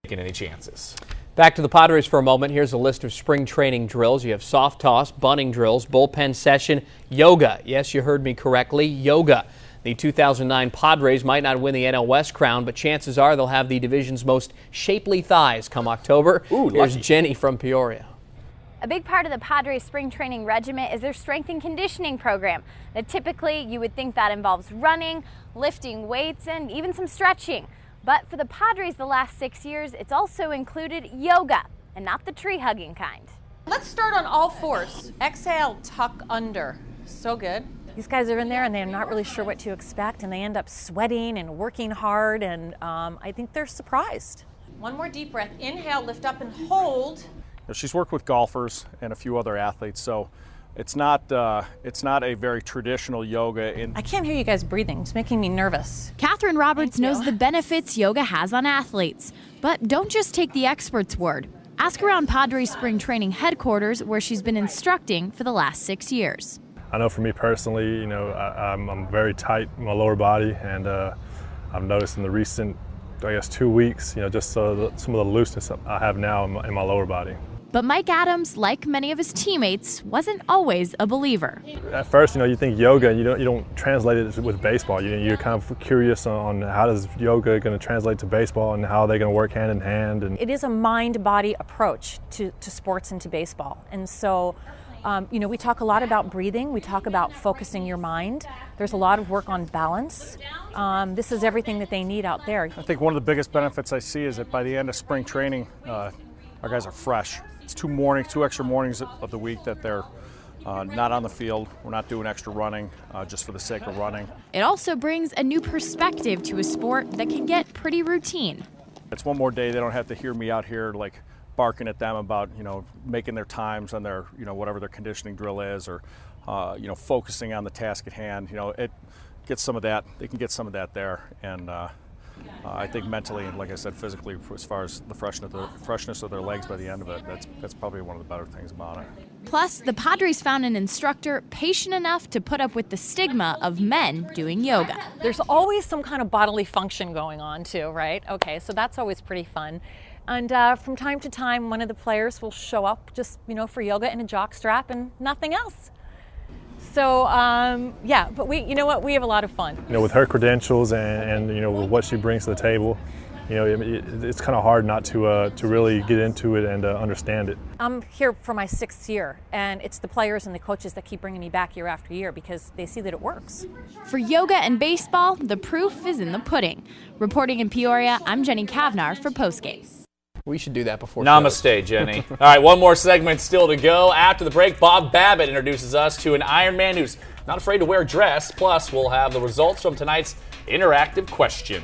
taking any chances. Back to the Padres for a moment. Here's a list of spring training drills. You have soft toss, bunting drills, bullpen session, yoga. Yes, you heard me correctly, yoga. The 2009 Padres might not win the NL West crown, but chances are they'll have the division's most shapely thighs come October. Ooh, here's lucky. Jenny from Peoria. A big part of the Padres spring training regimen is their strength and conditioning program. Now, typically, you would think that involves running, lifting weights, and even some stretching. But for the Padres the last 6 years, it's also included yoga, and not the tree-hugging kind. Let's start on all fours. Exhale, tuck under. So good. These guys are in there and they're not really sure what to expect, and they end up sweating and working hard, and I think they're surprised. One more deep breath. Inhale, lift up and hold. She's worked with golfers and a few other athletes, so it's not a very traditional yoga. I can't hear you guys breathing. It's making me nervous. Katherine Roberts knows the benefits yoga has on athletes. But don't just take the expert's word. Ask around Padres spring training headquarters, where she's been instructing for the last 6 years. I know for me personally, I'm very tight in my lower body, and I've noticed in the recent, 2 weeks, just some of the looseness I have now in my lower body. But Mike Adams, like many of his teammates, wasn't always a believer. At first, you think yoga, and you don't translate it with baseball. You're kind of curious on how does yoga going to translate to baseball, and how are they going to work hand in hand. And It is a mind-body approach to sports and to baseball. And so, we talk a lot about breathing. We talk about focusing your mind. There's a lot of work on balance. This is everything that they need out there. I think one of the biggest benefits I see is that by the end of spring training, our guys are fresh. It's 2 extra mornings of the week that they're not on the field. We're not doing extra running just for the sake of running. It also brings a new perspective to a sport that can get pretty routine. It's one more day they don't have to hear me out here like barking at them about making their times on their whatever their conditioning drill is, or focusing on the task at hand. It gets some of that. They can get some of that there, and I think mentally and, like I said, physically, as far as the freshness of their legs by the end of it, that's probably one of the better things about it. Plus, the Padres found an instructor patient enough to put up with the stigma of men doing yoga. There's always some kind of bodily function going on too, right? Okay, so that's always pretty fun. And from time to time, one of the players will show up just, for yoga in a jock strap and nothing else. So, but we have a lot of fun. with her credentials and with what she brings to the table, it's kind of hard not to really get into it and understand it. I'm here for my 6th year, and it's the players and the coaches that keep bringing me back year after year because they see that it works. For yoga and baseball, the proof is in the pudding. Reporting in Peoria, I'm Jenny Kavnar for Postgame. We should do that before Namaste, Jenny. All right, one more segment still to go. After the break, Bob Babbitt introduces us to an Ironman who's not afraid to wear a dress. Plus, we'll have the results from tonight's interactive question.